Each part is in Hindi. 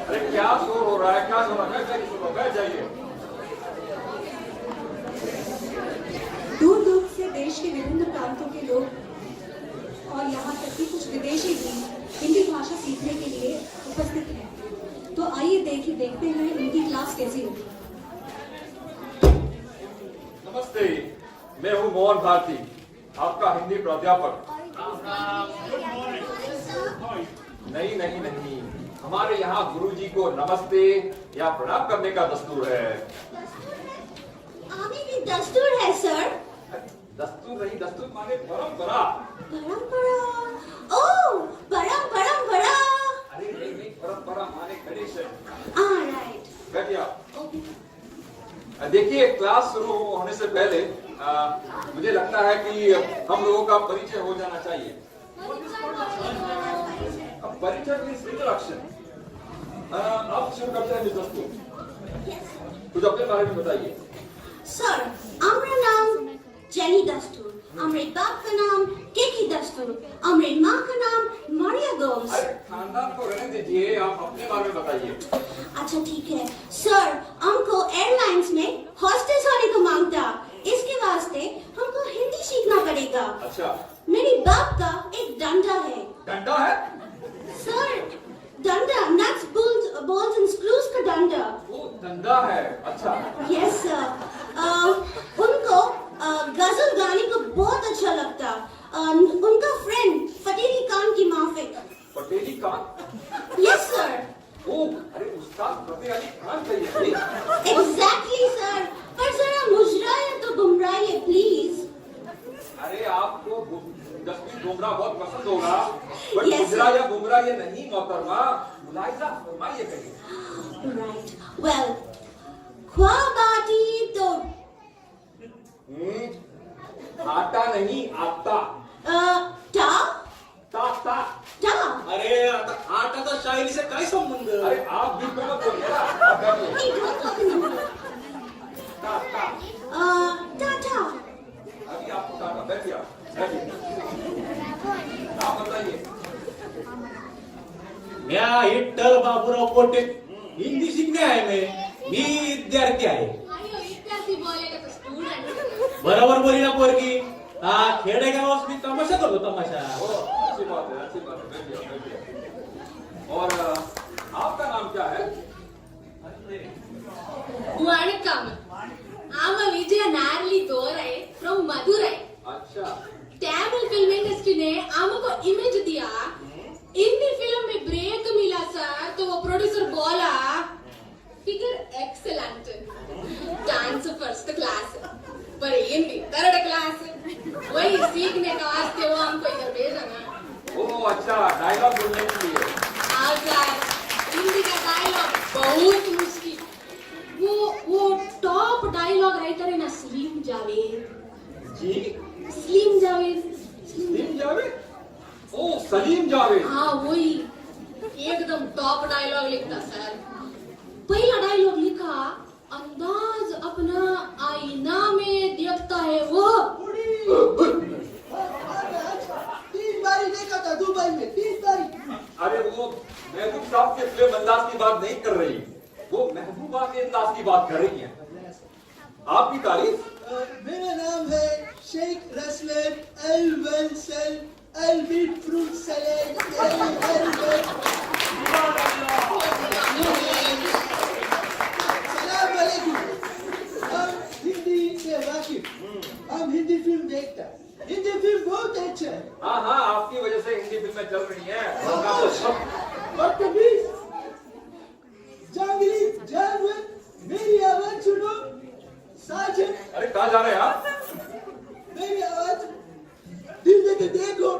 अरे क्या शोर हो रहा है, क्या शोर हो रहा है? बैठ जाइए। दूर दूर से देश के विभिन्न प्रांतों के लोग और यहाँ तक कि कुछ विदेशी भी हिंदी भाषा सीखने के लिए उपस्थित हैं। तो आइए देखते हैं इनकी क्लास कैसी होगी। नमस्ते, मैं हूँ मोहन भारती, आपका हिंदी प्राध्यापक। नहीं, हमारे यहाँ गुरुजी को नमस्ते या प्रणाम करने का दस्तूर है। आगे भी दस्तूर है सर। दस्तूर नहीं, दस्तूर माने परंपरा। ओह, परंपरा। अरे नहीं, परंपरा माने ट्रेडिशन। ऑलराइट। बैठिए आप। देखिए, क्लास शुरू होने से पहले मुझे लगता है कि हम लोगों का परिचय हो जाना चाहिए। अब परिचय मीन्स इंट्रोडक्शन। अब शुरू करते हैं दस्तूर। कुछ अपने बारे में बताइए। सर, हमारा नाम जेनी दस्तूर, हमारे बाप का नाम केकी दस्तूर, हमारे माँ का नाम मारिया गोम्स। अरे खानदान को रहने दीजिए, आप अपने बारे में बताइए। अच्छा ठीक है सर, हमको एयरलाइंस में हॉस्टेस होने को मांगता, इसके वास्ते हमको हिंदी सीखना पड़ेगा। अच्छा, मेरे बाप का एक डंडा है। डंडा है? सर, डंडा, नट्स बोल्ट्स एंड स्क्रूज का डंडा। वो डंडा है, अच्छा। Yes sir. उनको गजल गाने को बहुत अच्छा लगता। उनका फ्रेंड फतेली खान की माफिक। Pateli Khan? Yes sir. Oh, अरे उस्ताद फतेह अली खान कहिए। एग्जैक्टली सर, पर जरा मुजराइए तो गुमराइए प्लीज। अरे आपको जसप्रीत बुमराह बहुत पसंद होगा, बट Yes, मुजरा sir. या बुमराह ये नहीं मोहतरमा, मुलाहिजा फरमाइए कहिए। राइट, वेल, ख्वाबाती तो आटा नहीं, आता। टा ता। टा। अरे आता तर शायरीचा काय संबंध? अरे आप भी तो मत बोलिए ना, आप बैठिए। ता। टाटा। अभी आपको टाटा, बैठिए आप, आप बताइए। म्या विठ्ठल बाबूराव पोटे हिंदी शिकणे आहे मी विद्यार्थी आहे. बरोबर बोली ना पोरगी. खेडेगावात मी तमाशा करतो, तमाशा. अच्छी बात है, बैठिए। और आपका नाम क्या है? வணக்கம். I'm Vijaya Narli Dorai from Madurai. अच्छा। Tamil film industry ने हमको इमेज दिया. हिंदी फिल्म में ब्रेक मिला सर, तो वो प्रोड्यूसर बोला figure excellent, dance first class, पर हिंदी थर्ड क्लास. वही सीखने का वास्ते वो हमको इधर भेजा ना. ओह अच्छा, डायलॉग बोलने के लिए। हाँ सर, हिंदी का डायलॉग बहुत मुश्किल. वो टॉप डायलॉग राइटर है ना, सलीम जावेद. जी? सलीम जावेद. सलीम जावेद? ओह सलीम जावेद। हाँ वही, एकदम टॉप डायलॉग लिखता सर. पहला डायलॉग लिखा, अंदाज अपना आईना में देखता है वो. 3 बारी देखा था दुबई में, 3 बारी. अरे वो महबूब साहब के फिल्म अंदाज की बात नहीं कर रही, वो महबूबा के अंदाज की बात कर रही है। आपकी तारीफ? मेरा नाम है शेख रसलन अल वंसल अल बीट फ्रूट सलाद. सलाम अलैकुम. हम हिंदी से वाकिफ, हम हिंदी फिल्म देखता है. हिंदी फिल्म बहुत अच्छा है. हाँ, आपकी वजह से हिंदी फिल्में चल रही हैं। बदतमीज, जंगली जानवर, मेरी आवाज सुनो. साजन, अरे कहाँ जा रहे हैं आप? मेरी आवाज दिल में के देखो,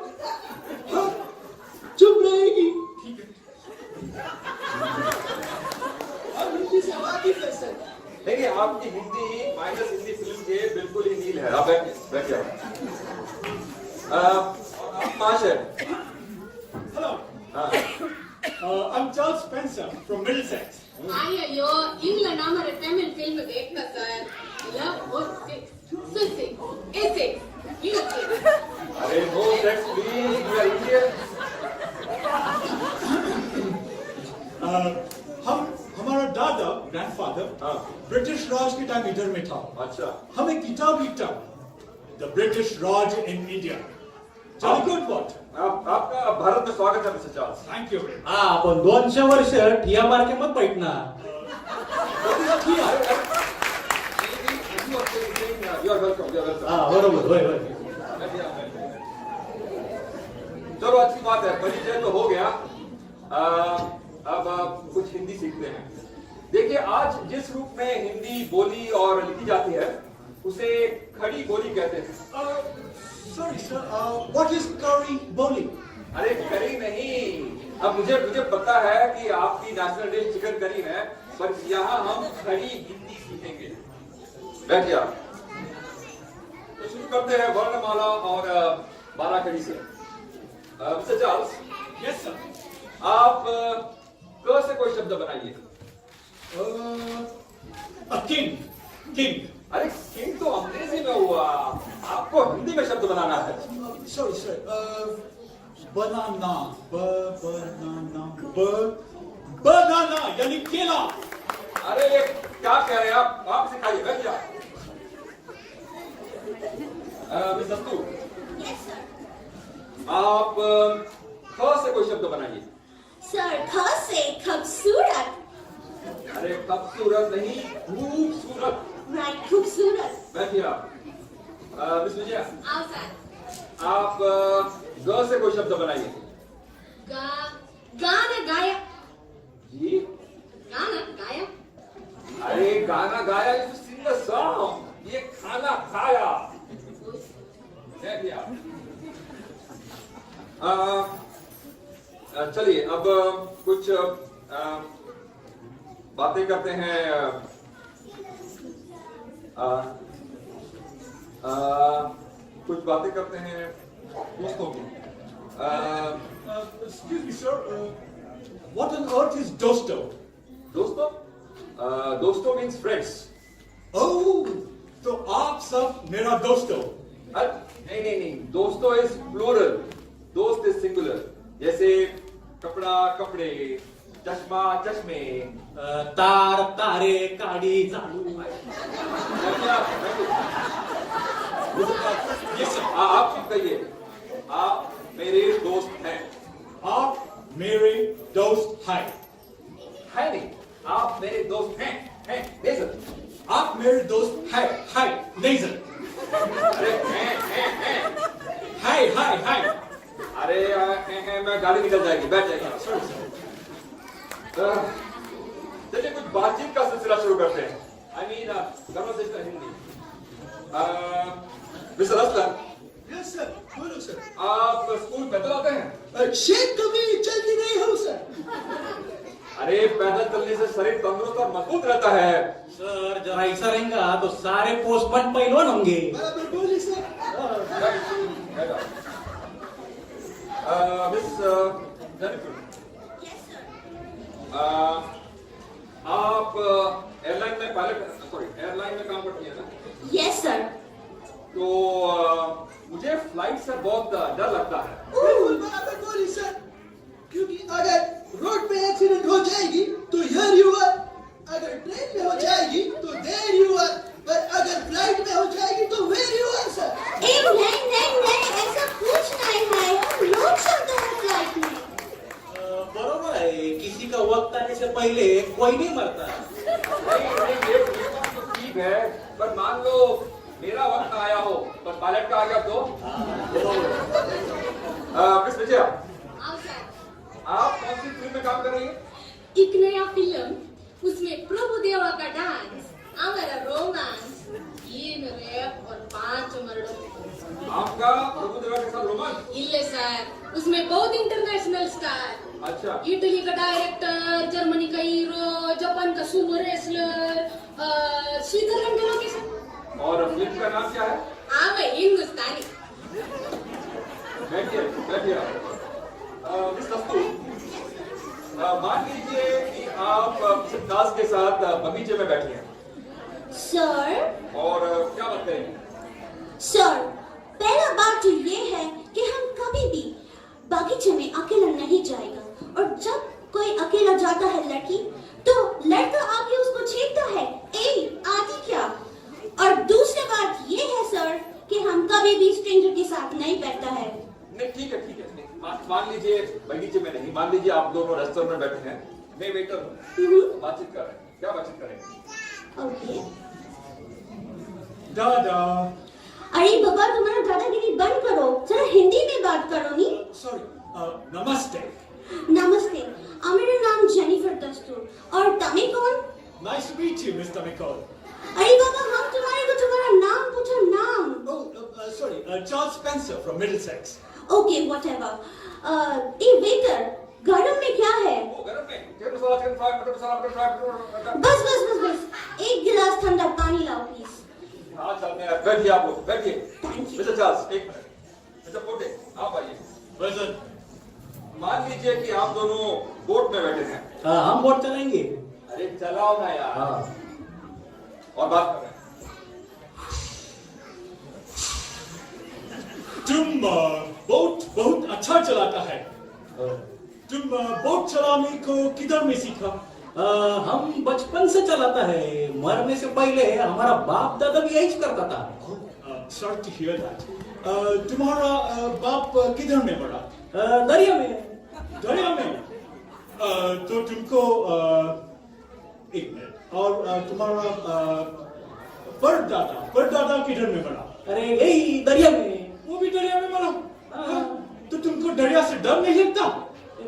हाँ, चुप रहेगी. हम हिंदी से वाकिफ है सर. नहीं, आपकी हिंदी माइनस हिंदी फिल्म के बिल्कुल ही नील है। आप बैठिए। और आप कहाँ से? Hello, हाँ, I'm Charles Spencer from Middlesex. अయ్యో ఇంగ్లాండ్ हमारे तमिल फिल्म देखता सर. लव और सेक्स, ऐसे अरे no sex please, you are Indian. grandfather, हाँ। British Raj के टाइम इधर में था। अच्छा। हम एक किताब लिखता, The British Raj in India. Jolly good what? आपका भारत में स्वागत है mister Charles. Thank you very much. हा पण 200 वर्ष ठिया मार्के मत बैठणार. You are welcome, you are welcome. हा बरोबर होय होय. चलो अच्छी बात है, परिचय तो हो गया। अब कुछ हिंदी सीखते हैं। देखिए, आज जिस रूप में हिंदी बोली और लिखी जाती है उसे खड़ी बोली कहते हैं। Sorry sir, what is curry boli? अरे करी नहीं, अब मुझे पता है कि आपकी नेशनल डिश चिकन करी है, पर यहाँ हम खड़ी हिंदी सीखेंगे। बैठिए आप। तो शुरू करते हैं वर्णमाला और बाराखड़ी से। Mister Charles, Yes sir. आप क से कोई शब्द बनाइए। A king. King. अरे किंग तो अंग्रेजी में हुआ, आपको हिंदी में शब्द बनाना है। Sorry sir. Banana. Banana यानी केला। अरे ये क्या कह रहे हैं आप सिखाइए। बैठिए आप। मिस दस्तू, आप ख से कोई शब्द बनाइए। सर ख से खूबसूरत। अरे खूबसूरत नहीं, खूबसूरत। राइट, खूबसूरत। बैठिए आप। मिस विजया, आओ सर। आप ग से कोई शब्द बनाइए। गाना गाया। जी, गाना गाया। अरे गाना गाया, ये सिंग द सॉन्ग। ये खाना खाया। बैठिए आप। चलिए अब कुछ बातें करते हैं कुछ बातें करते हैं दोस्तों की। Excuse me sir, what on earth is dosto? दोस्तों, दोस्तों मीन्स फ्रेंड्स। Oh, तो आप सब मेरा दोस्तो। नहीं, दोस्तों इज प्लूरल, दोस्त इज सिंगुलर। जैसे कपड़ा कपड़े, चश्मा चश्मे, तार तारे काडी चालू. आप चुप कहिए। आप मेरे दोस्त हैं। आप मेरे दोस्त हैं। है नहीं, आप मेरे दोस्त हैं। नहीं सर, आप मेरे दोस्त हैं नहीं सर। अरे हैं। है। अरे हैं, मैं गाड़ी निकल जाएगी। बैठ जाइए। चलिए कुछ बातचीत का सिलसिला शुरू करते हैं। I mean conversation Hindi. Mister Aslam, Yes sir, बोलो सर। आप स्कूल पैदल आते हैं? शेख कभी चलती नहीं हूँ सर। अरे पैदल चलने से शरीर तंदुरुस्त और मजबूत रहता है। सर जरा ऐसा रहेगा तो सारे पोस्टमैन पहलवान होंगे. बराबर बोली सर। मिस जेनिफर, आप एयरलाइन में काम करती हैं ना? Yes sir. तो मुझे फ्लाइट से बहुत डर लगता है। बिल्कुल बराबर बोली सर। क्योंकि अगर रोड पे एक्सीडेंट हो जाएगी तो here you are, अगर ट्रेन में हो जाएगी तो there you are, पर अगर फ्लाइट में हो जाएगी तो where you are सर। नहीं, ऐसा कुछ नहीं है। हम लोग चलते हैं फ्लाइट में। बरोबर आहे, किसी का वक्त आने से पहले कोई नहीं मरता. नहीं, ये बात तो ठीक है, पर मान लो मेरा वक्त आया हो पर पायलट का आ गया तो? मिस विजया, आओ सर। आप कौन सी फिल्म में काम कर रही हैं? एक नया फिल्म, उसमें प्रभुदेवा का डांस, हमारा रोमांस, 3 रैप और 5 मर्डर। आपका प्रभुदेवा के साथ रोमांस? इल्ले सर, उसमें बहुत इंटरनेशनल स्टार। अच्छा। इटली का डायरेक्टर, जर्मनी का हीरो, जापान का सुमो रेसलर, स्विट्जरलैंड का लोकेशन। और फिल्म का नाम क्या है? आवे हिंदुस्तानी। बैठिए। मिस दस्तू, मान लीजिए कि आप मिस्टर दास के साथ बगीचे में बैठी हैं सर, और क्या बात करेंगे? सर, पहला बात तो ये है कि हम कभी भी बगीचे में अकेला नहीं जाएगा, और जब कोई अकेला जाता है लड़की, तो लड़का आके ऑफिसर में बैठे हैं, मैं वेटर हूँ, बातचीत कर रहे हैं, क्या बातचीत करेंगे? ओके। Dada. अरे बाबा तुम्हारा दादागिरी बंद करो, जरा हिंदी में बात करो नी। Sorry. Namaste. नमस्ते, मेरा नाम जेनिफर दस्तूर और तमे कौन? Nice to meet you, Mr. McCall. अरे बाबा हम तुम्हारे को तुम्हारा नाम पूछा, नाम। Oh, sorry. Charles Spencer from Middlesex. Okay whatever. ये वेटर गरम में क्या है? वो गरम में चिकन मसाला, चिकन फ्राई, मटर मसाला, मटर फ्राई, बस बस बस बस एक गिलास ठंडा पानी लाओ प्लीज। हाँ चलते हैं, बैठिए आप लोग, बैठिए। Thank you. मिस्टर चार्ल्स, एक मिनट। मिस्टर पोटे, आप आइए। Present. मान लीजिए कि आप दोनों बोट में बैठे हैं। हम बोट चलाएंगे। अरे चलाओ ना यार। हाँ। और बात कर रहे हैं। तुम बोट बहुत अच्छा चलाता है। तुम बोट चलाने को किधर में सीखा? हम बचपन से चलाता है, मरने से पहले हमारा बाप दादा भी यही करता था। Sorry to hear that. तुम्हारा बाप किधर में मरा? दरिया में। दरिया में? तो तुमको एक मिनट, और तुम्हारा परदादा किधर में मरा? अरे यही दरिया में। वो भी दरिया में मरा? तो तुमको दरिया से डर नहीं लगता?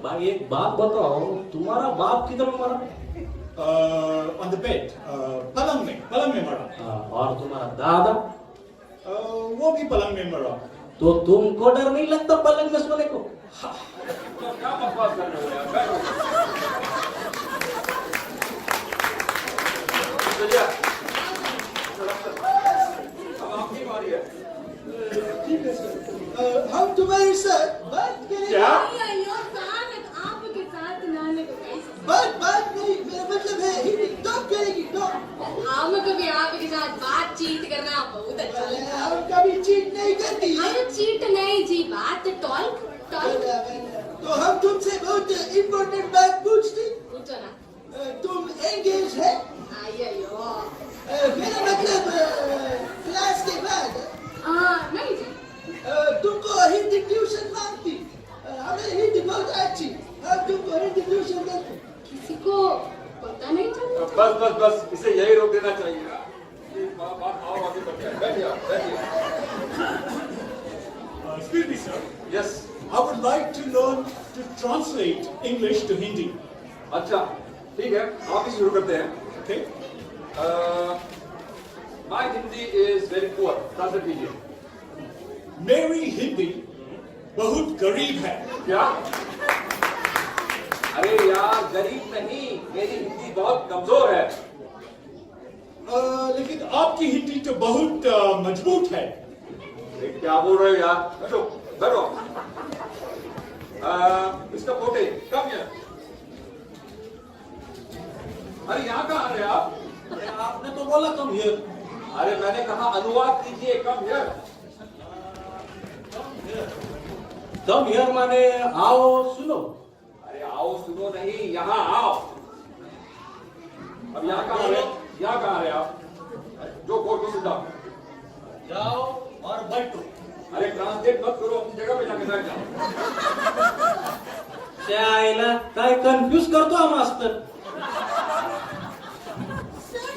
भाई एक बात बताओ, तुम्हारा बाप किधर में मरा? ऑन द बेड, पलंग में मरा। और तुम्हारा दादा? वो भी पलंग में मरा। तो तुमको डर नहीं लगता पलंग में सोने को? तो क्या बकवास कर रहे हो यार? बैठो। चलिए। अब आपकी बारी है। ठीक है सर। हम तुम्हारे साथ बात करेंगे। क्या? अయ్యో సార్ आपके साथ नाने को कैसे? बात नहीं, मेरा मतलब है हिंदी टॉक करेगी, टॉक। हमको भी आपके साथ बातचीत करना बहुत अच्छा लगता है। हम कभी चीट नहीं करती। अरे चीट नहीं जी, बात टॉक टॉक। तो हम तुमसे बहुत इम्पोर्टेंट बात पूछती। पूछो ना। तुम एंगेज है? अయ్యో मेरा मतलब क्लास के बाद नहीं जी। तुमको हिंदी ट्यूशन मांगती। हमें हिंदी बहुत अच्छी, हम तुमको हिंदी ट्यूशन देते। किसी को पता नहीं चलता। बस बस बस, इसे यही रोक देना चाहिए। ये बात और आगे बढ़ जाए। बैठिए आप, बैठिए। Excuse me, sir. Yes. I would like to learn to translate English to Hindi. अच्छा, ठीक है, आप ही शुरू करते हैं। Okay? My Hindi is very poor, translate कीजिए। मेरी हिंदी बहुत गरीब है। क्या? अरे यार, गरीब नहीं, मेरी हिंदी बहुत कमजोर है। लेकिन आपकी हिंदी तो बहुत मजबूत है। अरे क्या बोल रहे हो यार? बैठो, बैठो। Mister Pote, come here. अरे यहाँ कहाँ आ रहे हैं आप? अरे आपने तो बोला कम हियर। अरे मैंने कहा अनुवाद कीजिए, कम हियर। कम हियर माने आओ सुनो। अरे आओ सुनो नहीं, यहाँ आओ। अब यहाँ कहाँ आ रहे हैं? यहाँ कहाँ आ रहे हैं आप? जो बोल को सुधा। जाओ और बैठो। अरे ट्रांसलेट मत करो, अपनी जगह पे जाके बैठ जाओ। त्याला काय कंफ्यूज करतो हा मास्तर।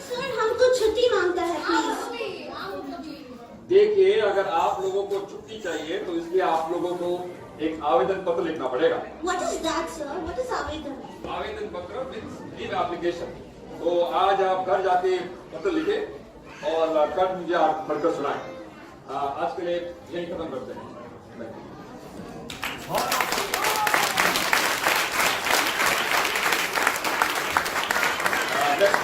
सर हमको छुट्टी मांगता है प्लीज। देखिए, अगर आप लोगों को छुट्टी चाहिए तो इसलिए आप लोगों को एक आवेदन पत्र लिखना पड़ेगा। What is that sir? What is आवेदन? आवेदन पत्र मीन्स लीव एप्लीकेशन। तो आज आप घर जाके पत्र लिखे और कल मुझे आप पढ़कर सुनाएं। आज के लिए यही खत्म करते हैं। Next.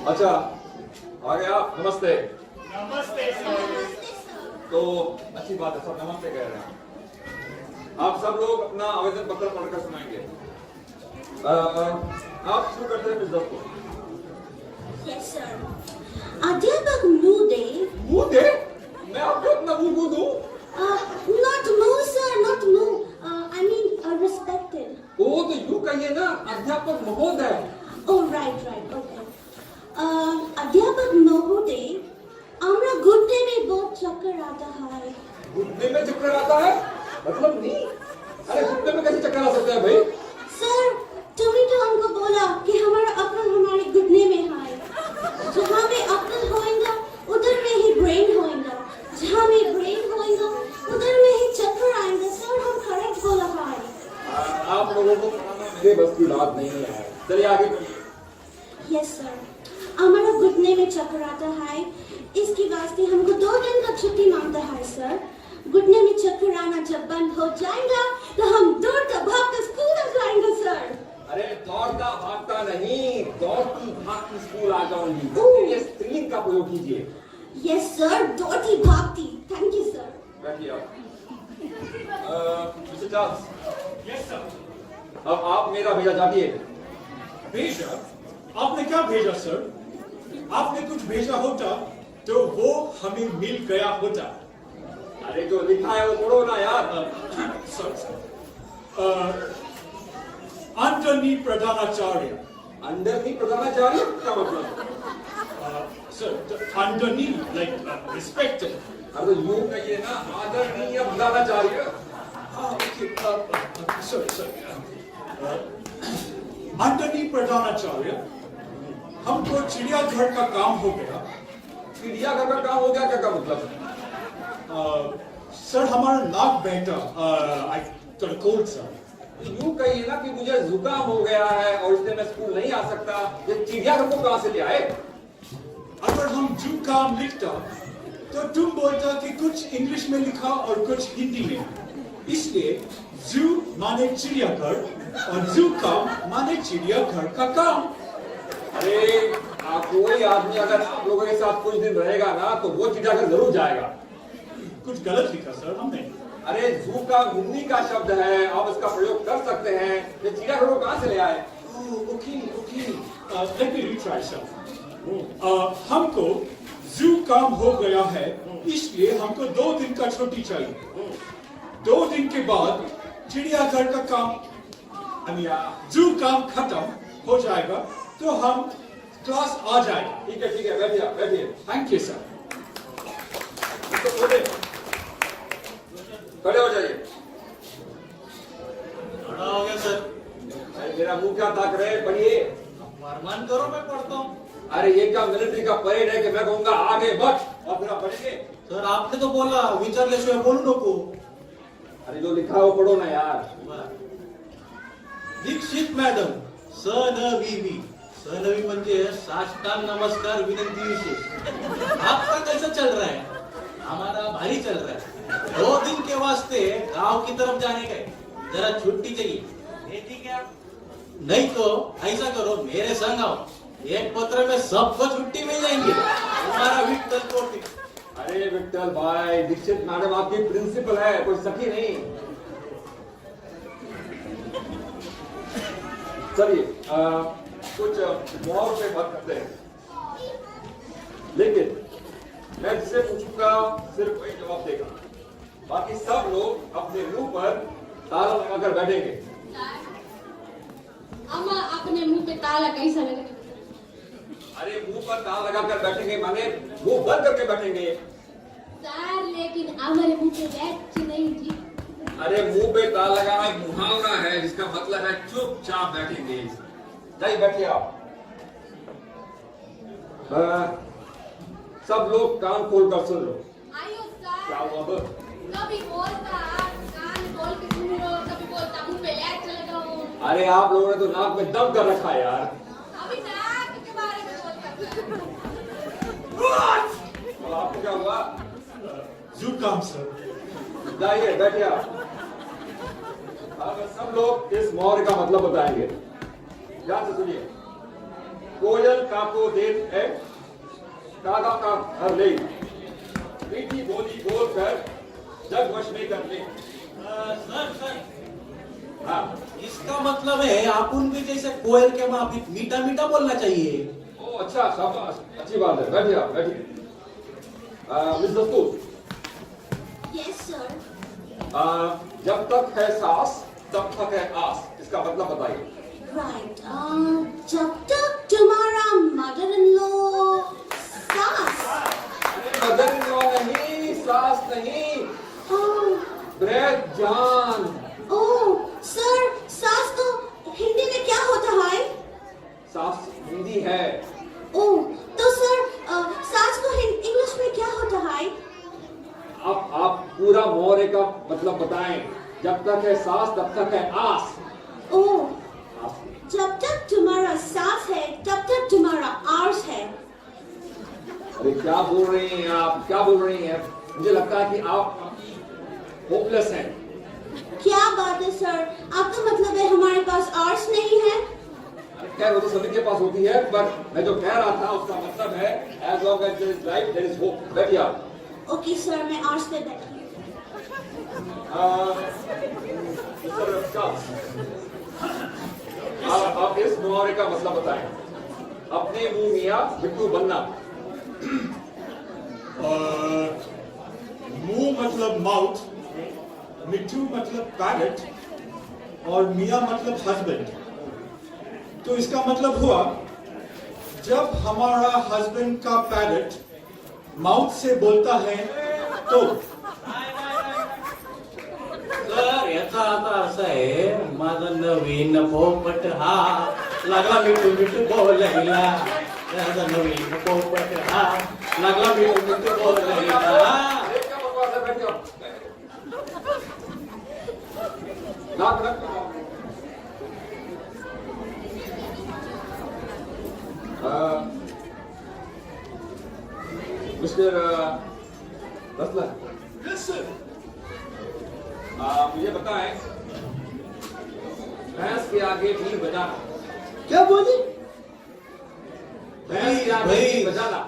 अच्छा, आ गए आप? नमस्ते। नमस्ते सर। तो अच्छी बात है, सब नमस्ते कह रहे हैं। आप सब लोग अपना आवेदन पत्र पढ़कर सुनाएंगे। आप शुरू करते हैं मिस दत्त। Yes sir. अध्यापक मुंह दे। मुंह दे? मैं आपको अपना मुंह दूं? Not moo, sir, not moo. I mean respected. ओ तो यूं कहिए ना, अध्यापक महोदय। Oh, right, okay. अध्यापक महोदय, हमरा घुटने में बहुत चक्कर आता है। घुटने में चक्कर आता है? मतलब नहीं। अरे घुटने में कैसे चक्कर आ सकता है भाई? सर, तुम्हें तो हमको बोला कि हमारा अक्ल हमारे घुटने में है। जहाँ में अक्ल होएगा, उधर में ही ब्रेन होएगा। जहाँ में ब्रेन होएगा, उधर में ही चक्कर आएंगे। सर, हम करेक्ट बोला है। आप लोगों को मेरे बस की बात नहीं है। चलिए आगे बढ़िए। यस सर, हमारा घुटने में चक्कर आता है, इसकी वास्ते हमको 2 दिन का छुट्टी मांगता है सर। घुटने में चक्कर आना जब बंद हो जाएगा तो हम दौड़ता भागता स्कूल आ जाएंगे सर। अरे दौड़ता भागता नहीं, दौड़ती भागती स्कूल आ जाऊंगी। ये स्त्रीलिंग का प्रयोग कीजिए। यस सर, दौड़ती भागती। Thank you sir. बैठिए आप। Mister Charles, yes sir. अब आप मेरा भेजा जानिए। भेजा? आपने क्या भेजा सर? आपने कुछ भेजा होता तो वो हमें मिल गया होता। अरे जो लिखा है वो पढ़ो ना यार। सर अंडरनी प्रधानाचार्य। अंडरनी प्रधानाचार्य क्या मतलब? सर अंडरनी लाइक रिस्पेक्टेड। अरे तो यूं कहिए ना, आदरणीय प्रधानाचार्य। सर अंडरनी प्रधानाचार्य, हमको चिड़ियाघर का काम हो गया। चिड़ियाघर का काम हो गया क्या मतलब? सर हमारा नाक बहता। आई थोड़ा कोल्ड सर। यूं कहिए ना कि मुझे जुकाम हो गया है और इसलिए मैं स्कूल नहीं आ सकता। ये चिड़ियाघर को कहां से ले आए? अगर हम जू काम लिखता तो तुम बोलता कि कुछ इंग्लिश में लिखा और कुछ हिंदी में। इसलिए जू माने चिड़ियाघर और जू काम माने चिड़ियाघर का काम। अरे कोई आदमी अगर आप लोगों के साथ कुछ दिन रहेगा ना तो वो चिड़ियाघर जरूर जाएगा। कुछ गलत लिखा सर हमने। अरे जू का हिंदी का शब्द है, आप इसका प्रयोग कर सकते हैं। ये चिड़ियाघर को कहां से ले आए? Okay let me retry sir. हमको जू काम हो गया है, इसलिए हमको 2 दिन का छुट्टी चाहिए। 2 दिन के बाद चिड़ियाघर का काम जू काम खत्म हो जाएगा तो हम क्लास आ जाएगा। ठीक है बैठिए बैठिए। Thank you sir. तो खड़े हो जाइए। खड़ा हो गया सर। अरे मेरा मुंह क्या ताक रहे, पढ़िए। फरमान करो, मैं पढ़ता हूँ। अरे ये क्या मिलिट्री का परेड है कि मैं कहूंगा आगे बढ़ और फिर आप पढ़ेंगे? सर आपने तो बोला विचारल्याशिवाय बोलू नको। अरे जो लिखा है वो पढ़ो ना यार। दीक्षित मैडम, सनवीवी। सनवी म्हणजे साष्टांग नमस्कार विनंती विशेष। आपका कैसा चल रहा है? हमारा भारी चल रहा है। 2 दिन के वास्ते गांव की तरफ जाने का है, जरा छुट्टी चाहिए। ठीक है? नहीं तो ऐसा करो, मेरे संग आओ, एक पत्र में सबको छुट्टी मिल जाएंगी। तुम्हारा विठ्ठल कोटी। अरे विठ्ठल भाई, दीक्षित मैडम आपकी प्रिंसिपल है, कोई सखी नहीं। चलिए कुछ मोहर पे बात करते हैं, लेकिन मैं जिसे पूछूंगा सिर्फ वही जवाब देगा। बाकी सब लोग अपने मुंह पर ताला लगाकर बैठेंगे। अम्मा अपने मुंह पे ताला कैसा लगा? अरे मुंह पर ताला लगाकर बैठेंगे माने मुंह बंद करके बैठेंगे। सर लेकिन हमारे मुंह पे बैठ नहीं जी। अरे मुंह पे ताला लगाना एक मुहावरा है जिसका मतलब है चुपचाप बैठेंगे। जाइए बैठिए आप। सब लोग कान खोल कर सुन लो। आयो क्या सर, हुआ अब? कभी बोलता कान खोल के सुन लो, कभी बोलता मुंह पे लैट लगाओ। अरे आप लोगों ने तो नाक में दम कर रखा है यार। अभी नाक के बारे में बोलता और आपको क्या हुआ? जू काम सर। जाइए बैठिए आप। अब सब लोग इस मोहर का मतलब बताएंगे। ध्यान से सुनिए। कोयल काको देत है, कागा का हर ले, मीठी बोली बोल कर जग वश में कर ले। सर हाँ, इसका मतलब है अपन भी जैसे कोयल के माफिक मीठा मीठा बोलना चाहिए। ओ अच्छा, शाबाश, अच्छी बात है। बैठिए आप, बैठिए। मिस दस्तूर, यस सर। सर जब तक है सास तब तक है आस, इसका मतलब बताइए। राइट जब तक तुम्हारा मदर इन लॉ सास मदर इन लॉ नहीं, सास नहीं, ओह ब्रेड जान। ओह सर सास तो हिंदी में क्या होता है? सास हिंदी है। ओह तो सर सास को इंग्लिश में क्या होता है? अब आप पूरा मोहरे का मतलब बताएं। जब तक है सास तब तक है आस। ओह आस। जब तक तुम्हारा सास है तब तक तुम्हारा आर्स है। अरे क्या बोल रही हैं आप, क्या बोल रही हैं? मुझे लगता है कि आप होपलेस हैं। क्या बात है सर, आपका मतलब है हमारे पास आर्स नहीं है? खैर वो तो सभी के पास होती है, पर मैं जो कह रहा था उसका मतलब है as long as there is life there is hope. बैठिए आप। ओके सर मैं आर्स पे बैठी हूँ। मिस्टर चार्ल्स, आप इस मुहावरे का मतलब बताएं। अपने मुंह मियां बिट्टू बनना। मुंह मतलब माउथ, मिट्टू मतलब पैलेट और मियाँ मतलब हस्बैंड। तो इसका मतलब हुआ जब हमारा हस्बैंड का पैलेट माउथ से बोलता है तो सर याचा आता असा आहे, माझा नवीन पोपट हा लागला मिठू मिठू बोलायला, माझा नवीन पोपट हा लागला मिठू मिठू बोलायला. अरे क्या बकवास है, बैठिए आप। नाक रख। Mister wrestler, yes sir. मुझे बताएं, भैंस के आगे भीड़ बजाना। क्या बोली? भैंस के आगे भाई। भीड़ बजाना।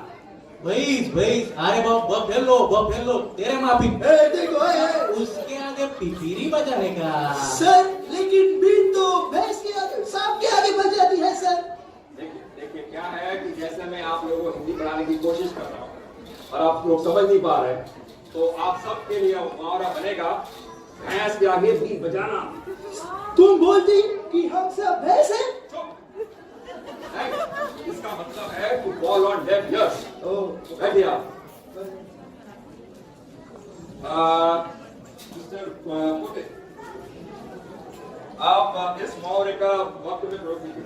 भैंस भैंस, अरे बफेलो तेरे माफी. ए देखो ए उसके आगे पिपीरी बजाने का. सर लेकिन बीन तो भैंस के आगे सांप के आगे बज जाती है सर। देखिए क्या है कि जैसे मैं आप लोगों को हिंदी पढ़ाने की कोशिश कर रहा हूँ और आप लोग समझ नहीं पा रहे, तो आप सबके लिए मुहावरा बनेगा, भैंस के आगे भीड़ बजाना। तुम बोलती कि हम सब भैंस हैं? इसका मतलब है to fall on deaf ears. बैठिए आप। मिस्टर पोटे, आप इस मुहावरे का वक्त में प्रयोग कीजिए।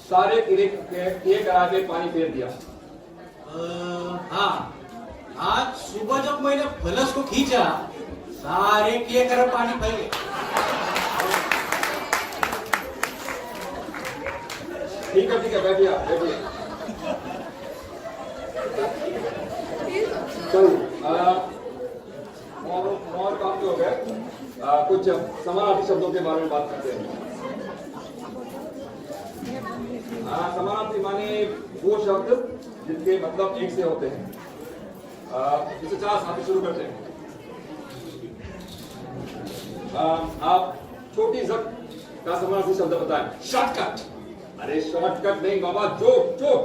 सारे किए करा के पानी फेर दिया। हाँ, आज सुबह जब मैंने फलस को खींचा, सारे किए कर पानी फैले. ठीक है बैठिए आप, बैठिए। चलो और काम जो हो गए, कुछ समानार्थी शब्दों के बारे में बात करते हैं। समानार्थी माने वो शब्द जिनके मतलब एक से होते हैं। इसे 4 साथी शुरू करते हैं। आप छोटी जट का समानार्थी शब्द बताएं। शॉर्टकट। अरे शॉर्टकट नहीं बाबा, चोट।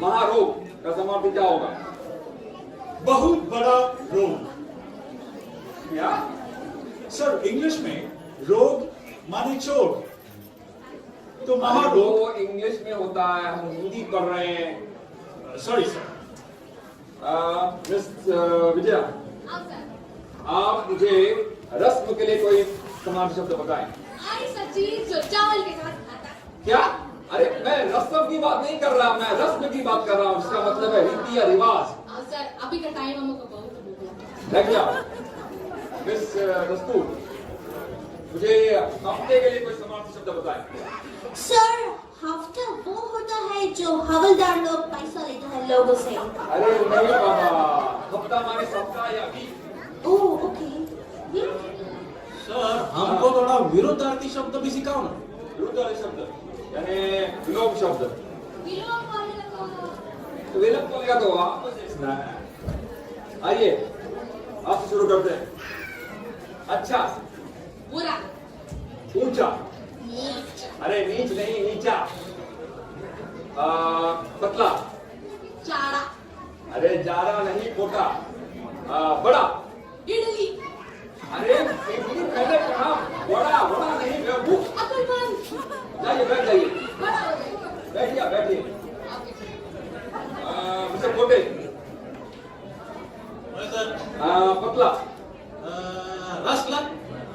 महारोग का समानार्थी क्या होगा? बहुत बड़ा रोग। क्या? सर इंग्लिश में रोग माने चोट, तो वो महारोग। इंग्लिश में होता है, हम हिंदी पढ़ रहे हैं। Sorry sir. मिस विजया, हाँ सर. आप मुझे रस्म के लिए कोई समानार्थी शब्द बताएं। आई सच्ची जो चावल के साथ खाता. क्या? अरे मैं रस्म की बात नहीं कर रहा, मैं रस्म की बात कर रहा हूँ। इसका मतलब है रीति या रिवाज। हाँ सर, अभी का टाइम हमको बहुत भूख लगा. देखिए आप, मिस दस्तूर, मुझे हफ्ते के लिए कोई समानार्थी शब्द बताएं। सर हफ्ता वो होता है जो हवलदार लोग पैसा लेता है लोगों से। अरे नहीं बाबा, हफ्ता माने सप्ताह या वीक। Oh okay. सर हमको थोड़ा विरुद्धार्थी शब्द भी सिखाओ ना. विरुद्धार्थी शब्द यानी विलोम शब्द। विलोम वाले का तो विलोम बोलेगा तो आपको सीखना है। आइए आपसे शुरू करते हैं। अच्छा, बुरा. ऊंचा। नीच. अरे नीच नहीं, नीचा। पतला। चाड़ा, अरे जाड़ा नहीं, मोटा। बड़ा। इडली, अरे इडली मैंने कहा, बड़ा बड़ा नहीं बेवकूफ। अकलमंद, जाइए बैठ जाइए, बड़ा हो जाएगा। बैठिए बैठिए। मिस्टर कोटे, होय सर. पतला। रसलन.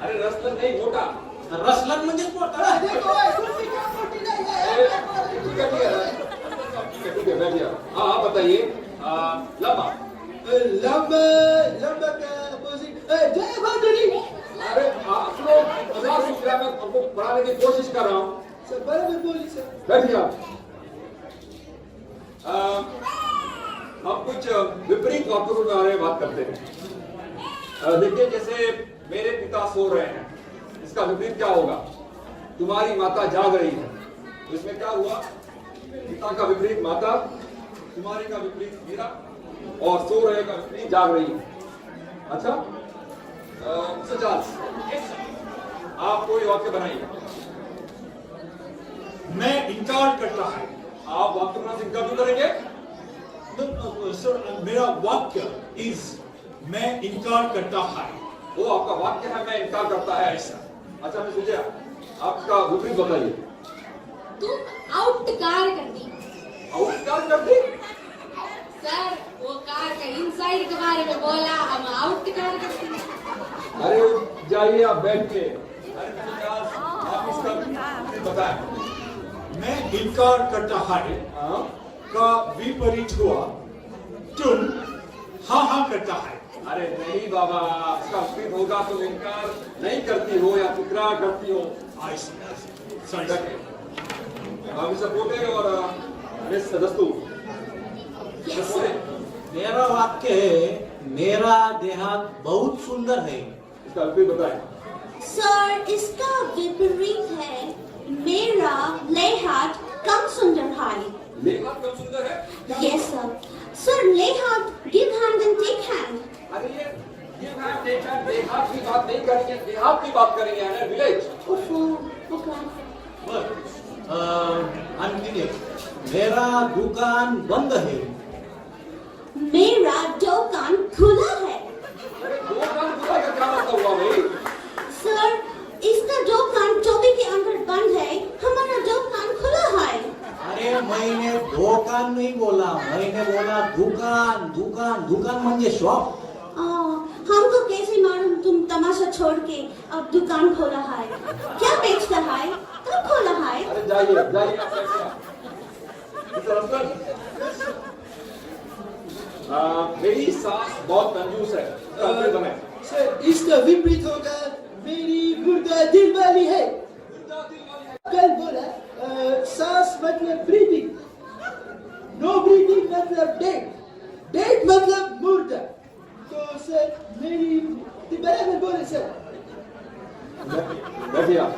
अरे रसलन नहीं, मोटा। रसलन म्हणजेच मोठा. देखो कुर्सी क्या मोटी नहीं ए, है. ठीक है ठीक है ठीक है बैठिए। हाँ हाँ बताइए। लंबा। लंबा लंबा का अपोजिट जय भादुरी. अरे आप लोग मजाक उठ रहा है, मैं आपको पढ़ाने की कोशिश कर रहा हूँ। सर बराबर बोली सर. बैठिए आप। हम कुछ विपरीत वाक्यों के बारे में बात करते हैं। देखिए जैसे मेरे पिता सो रहे हैं, इसका विपरीत क्या होगा? तुम्हारी माता जाग रही है। तो इसमें क्या हुआ? पिता का विपरीत माता, तुम्हारे का विपरीत मेरा, और सो रहे का विपरीत जाग रही है। अच्छा, मिस्टर चार्ल्स, आप कोई वाक्य बनाइए। मैं इनकार करता है। आप वाक्य बनाने से इनकार क्यों करेंगे? सर मेरा वाक्य इज मैं इनकार करता है। वो आपका वाक्य है, मैं इनकार करता है ऐसा। अच्छा मैं सोचा आपका विपरीत बताइए। तुम आउट कार कर दी। आउटकार कर दी? सर वो कार का इनसाइड के बारे में बोला, हम आउट कार कर दी। अरे जाइए आप बैठ के। अरे मिस्टर चार्ल्स, आप इसका विपरीत बताएं। मैं इनकार करता है हाँ? का विपरीत हुआ तुम हाँ हाँ करता है। अरे नहीं बाबा, इसका विपरीत होगा तुम इनकार नहीं करती हो या इकरार करती हो। सॉरी मिस्टर पोटे और मिस दस्तूर। मिस्टर पोटे, मेरा वाक्य है, मेरा देहात बहुत सुंदर है. इसका विपरीत बताएं। सर इसका विपरीत है, मेरा लेहात कम सुंदर है. लेखक कम सुंदर है? Yes sir. सर लेहात give hand and take hand. अरे ये देहात की बात नहीं करेंगे, देहात की बात करेंगे, है ना, विलेज। आणखीन एक, मेरा दुकान बंद है. मेरा दुकान खुला है. अरे दो कान खुला का क्या मतलब हुआ भाई? सर इसका दुकान 24 के अंदर बंद है, हमारा दुकान खुला है. अरे मैंने दुकान नहीं बोला, मैंने बोला दुकान. दुकान दुकान म्हणजे शॉप. हमको कैसे मालूम तुम तमाशा छोड़ के अब दुकान खोला है? क्या बेचता है? कब खोला है? अरे जाइए जाइए आप बैठिए आप। मिस्टर असलम, मेरी सास बहुत कंजूस है। विपरीत बनाएं। सर इसका विपरीत होगा मेरी मुर्दा दिल वाली है. कल बोला सांस मतलब ब्रीदिंग, नो ब्रीदिंग मतलब डेट, डेट मतलब मुर्दा. तो सर मेरी बराबर बोले सर. बैठिए आप।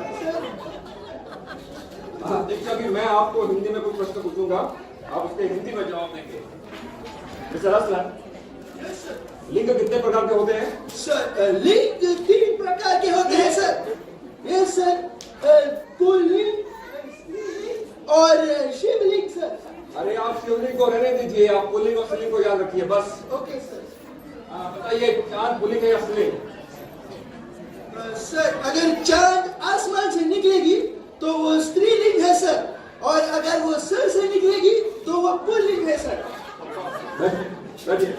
सर देखिए अभी मैं आपको हिंदी में कुछ प्रश्न पूछूंगा, आप उसके हिंदी में जवाब देंगे। मिस्टर असलम, लिंग कितने प्रकार के होते हैं? सर लिंग 3 प्रकार के होते हैं सर. यस सर, पुल्लिंग, स्त्रीलिंग और शिवलिंग सर. अरे आप शिवलिंग को रहने दीजिए, आप पुल्लिंग और स्त्रीलिंग को याद रखिए बस। Okay sir. बताइए चांद पुल्लिंग है या स्त्रीलिंग? सर अगर चांद आसमान से निकलेगी तो वो स्त्रीलिंग है सर, और अगर वो सर से निकलेगी तो वो पुल्लिंग है सर. बैठिए।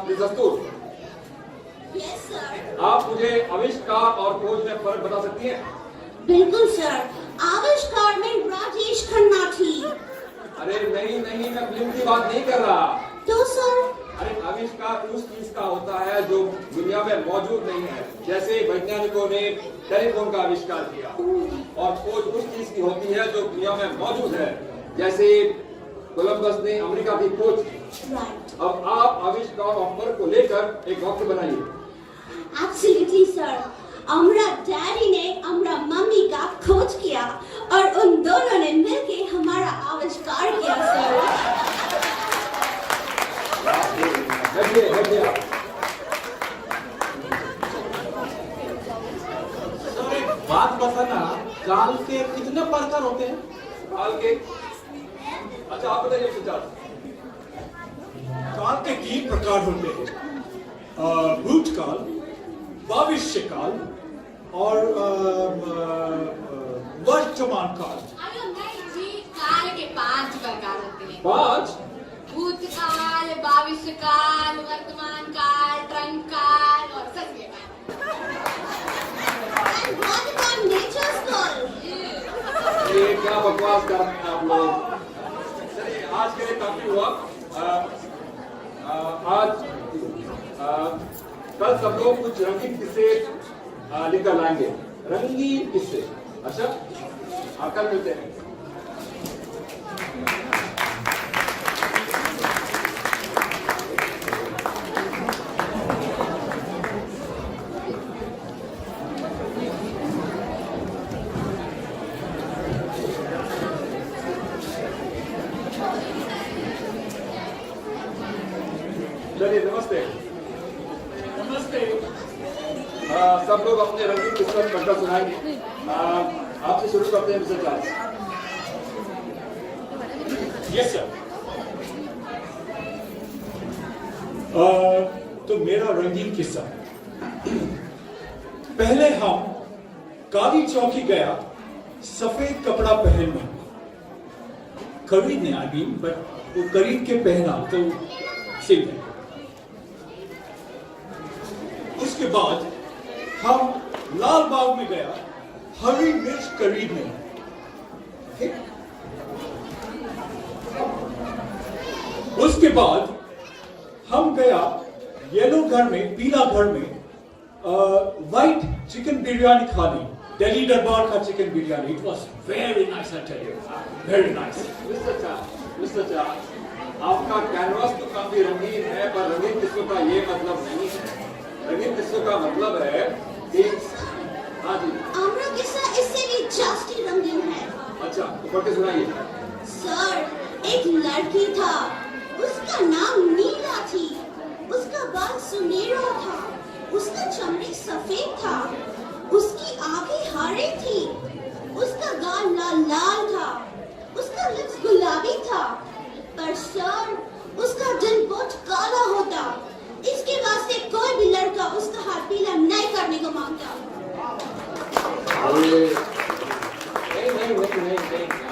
मिस दस्तूर, यस सर. आप मुझे आविष्कार और खोज में फर्क बता सकती हैं? बिल्कुल सर. आविष्कार में राजेश खन्ना थी. अरे नहीं नहीं, मैं फिल्म की बात नहीं कर रहा। तो सर अरे आविष्कार उस चीज का होता है जो दुनिया में मौजूद नहीं है। जैसे वैज्ञानिकों ने टेलीफोन का आविष्कार किया, और खोज उस चीज की होती है जो दुनिया में मौजूद है। जैसे कोलंबस ने अमेरिका की खोज की। राइट. अब आप आविष्कार और फर्क को लेकर एक वाक्य बनाइए। Absolutely sir. हमरा डैडी ने हमरा मम्मी का खोज किया और उन दोनों ने मिलके हमारा आविष्कार किया सर. बैठिए बैठिए आप। सर एक बात बताना, काल के कितने प्रकार होते हैं? काल के, अच्छा आप बताइए सिद्धार्थ। काल के 3 प्रकार होते हैं, भूतकाल, भविष्यकाल और वर्तमान काल। अरे नहीं जी, काल के 5 प्रकार होते हैं। 5? भूतकाल, भविष्यकाल, वर्तमान काल, ट्रंक काल और सत्य काल। And what about nature's call? ये क्या बकवास कर रहे हैं आप लोग। चलिए आज के लिए काफी हुआ। कल सब लोग कुछ रंगीन किस्से लेकर लाएंगे, रंगीन किस्से। अच्छा कल मिलते हैं। चलिए नमस्ते। नमस्ते। सब लोग अपने रंगीन किस्से पढ़कर सुनाएंगे। आपसे शुरू करते हैं मिस्टर चार्ल्स। Yes sir. तो मेरा रंगीन किस्सा, पहले हम काली चौकी गया सफेद कपड़ा पहनने, खरीदने, आई मीन, बट वो खरीद के पहना तो सिल गया। उसके बाद हम लाल बाग में गया हरी मिर्च खरीदने। उसके बाद हम गया येलो घर में, पीला घर में व्हाइट चिकन बिरयानी खाने, दिल्ली दरबार का chicken biryani. It was very nice, I tell you, very nice. Mister Charles, आपका कैनवास तो काफी रंगीन है, पर रंगीन किस्सों का ये मतलब नहीं है। रंगीन किस्सों का मतलब है कि हाँ जी, हमारा किस्सा इससे भी जास्ती रंगीन है। अच्छा तो पढ़ के सुनाइए। सर, एक लड़की था, उसका नाम नीला थी, उसका बाल सुनहरा था, उसका चमड़ी सफेद था, उसकी आंखें हरे थी, उसका गाल लाल लाल था, उसका लिप्स गुलाबी था, पर सर उसका दिल बहुत काला होता। इसके वास्ते कोई भी लड़का उसका हाथ पीला नहीं करने को मांगता। नहीं,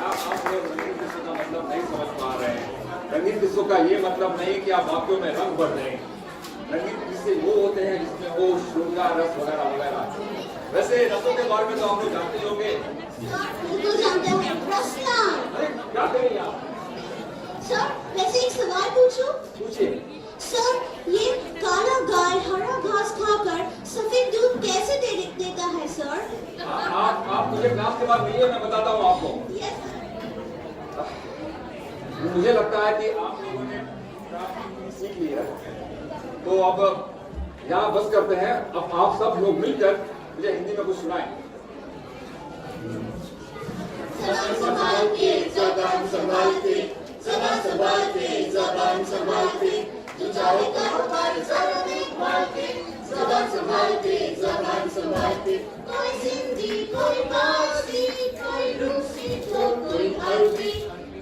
आप लोग रंगीन किस्सों का मतलब नहीं समझ पा रहे हैं। रंगीन किस्सों का ये मतलब नहीं कि आप वाक्यों में रंग भर दें। रंगीन किस्से वो होते हैं जिसमें वो श्रृंगार रस वगैरह वगैरह। वैसे रसों के बारे में तो आप लोग जानते ही होंगे। बिल्कुल जानते हैं, रसलान। अरे क्या करेंगे आप? सर, वैसे एक सवाल पूछूं? पूछिए। सर, ये काला गाय हरा घास खाकर सफेद दूध कैसे देता है सर? आप मुझे क्लास के बाद मिलिए, मैं बताता हूँ आपको। Yes sir. मुझे लगता है कि आप लोगों ने काफी सीख ली है, तो अब यहाँ बस करते हैं। अब आप सब लोग मिलकर मुझे हिंदी में कुछ सुनाएं। जबान संभाल के, जबान संभाल के, जबान संभाल के, जबान संभाल के, तू चाहे कारोबार सारा देखभाल के, जबान संभाल के, जबान संभाल के। कोई सिंधी, कोई पारसी, कोई रूसी, तो कोई अरबी,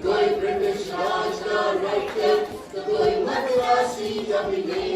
कोई ब्रिटिश राज का राइटर, तो कोई मद्रासी या विदेशी।